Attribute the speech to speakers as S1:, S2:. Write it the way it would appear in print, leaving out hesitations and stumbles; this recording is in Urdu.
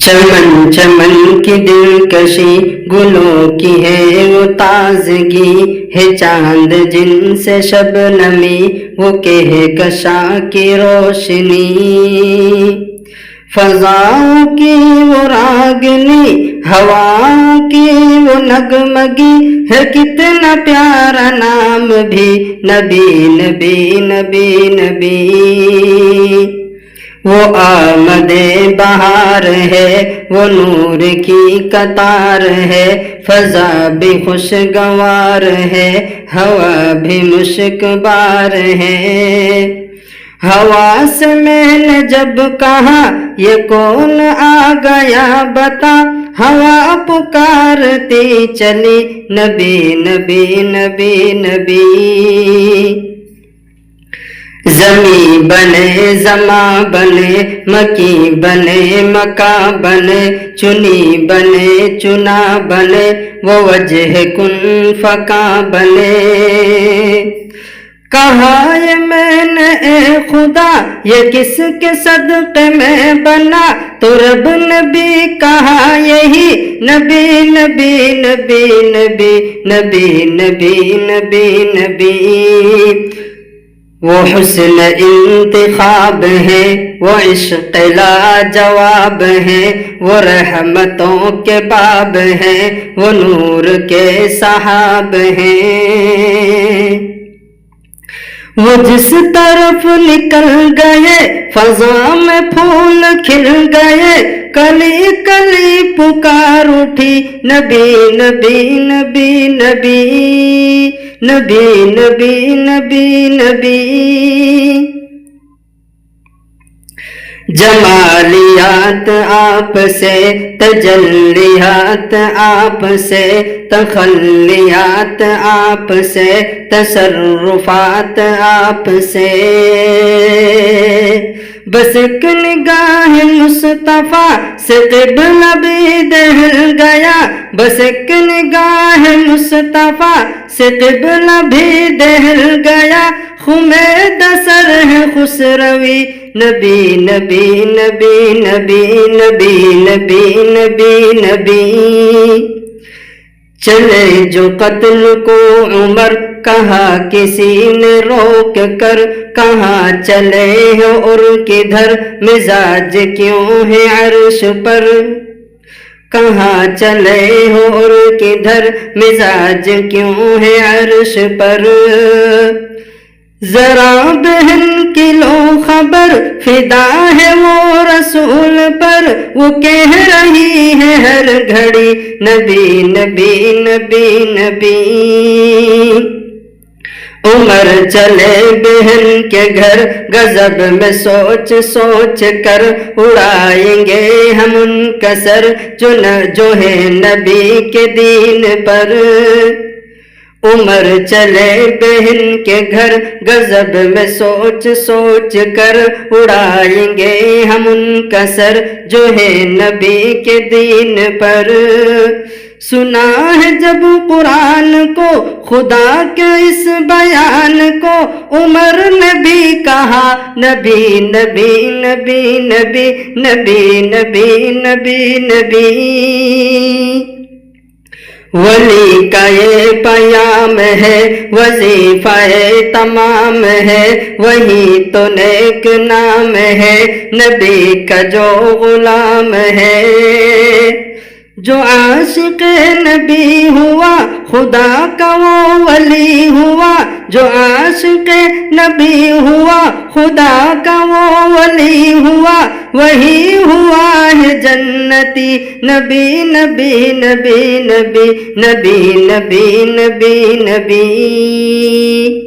S1: چمن چمن کی دلکشی، گلوں کی ہے وہ تازگی، ہے چاند جن سے شبنمی، وہ کہکشاں کی روشنی، فضاؤں کی وہ راگنی، ہواؤں کی وہ نغمگی، ہے کتنا پیارا نام بھی نبی نبی نبی نبی۔ وہ آمد بہار ہے، وہ نور کی قطار ہے، فضا بھی خوشگوار ہے، ہوا بھی مشکبار ہے۔ ہوا سے میں نے جب کہا یہ کون آ گیا بتا، ہوا پکارتی چلی نبی نبی نبی نبی۔ زمیں بنے زماں بنے، مکی بنے مکاں بنے، چنی بنے چنا بنے، وہ وجہ کن فکاں بنے۔ کہا یہ میں نے اے خدا یہ کس کے صدقے میں بنا، تو رب نے بھی کہا یہی نبی نبی نبی نبی نبی نبی نبی نبی۔ وہ حسن انتخاب ہے، وہ عشق لاجواب ہے، وہ رحمتوں کے باب ہے، وہ نور کے سحاب ہیں۔ وہ جس طرف نکل گئے فضا میں پھول کھل گئے، کلی کلی پکار اٹھی نبی نبی نبی نبی نبی نبی نبی نبی۔ جمالیات آپ سے، تجلیات آپ سے، تخلیات آپ سے، تصرفات آپ سے، بس ایک نگاہ مصطفیٰ سے قبلہ بھی دہل گیا، بس ایک نگاہ مصطفیٰ سے قبلہ بھی دہل گیا، خمید سر ہے خسروی نبی نبی نبی نبی نبی نبی نبی نبی۔ چلے جو قتل کو عمر، کہا کسی نے روک کر، کہاں چلے ہو اور کدھر، مزاج کیوں ہے عرش پر، کہاں چلے ہو اور کدھر، مزاج کیوں ہے عرش پر۔ ذرا بہن کی لو خبر، فدا ہے وہ رسول پر، وہ کہہ رہی ہے ہر گھڑی نبی نبی نبی نبی۔ عمر چلے بہن کے گھر، غضب میں سوچ سوچ کر، اڑائیں گے ہم ان کا سر جو ہے نبی کے دین پر۔ عمر چلے بہن کے گھر، غضب میں سوچ سوچ کر، اڑائیں گے ہم ان کا سر جو ہے نبی کے دین پر۔ سنا ہے جب قرآن کو خدا کے اس بیان کو، عمر نے بھی کہا نبی نبی نبی نبی نبی نبی نبی نبی۔ ولی کا یہ پیام ہے، وظیفہ تمام ہے، وہی تو نیک نام ہے نبی کا جو غلام ہے۔ جو عاشق نبی ہوا خدا کا وہ ولی ہوا، جو عاشق نبی ہوا خدا کا وہ ولی ہوا، وہی ہوا ہے جنتی نبی نبی نبی نبی نبی نبی نبی نبی۔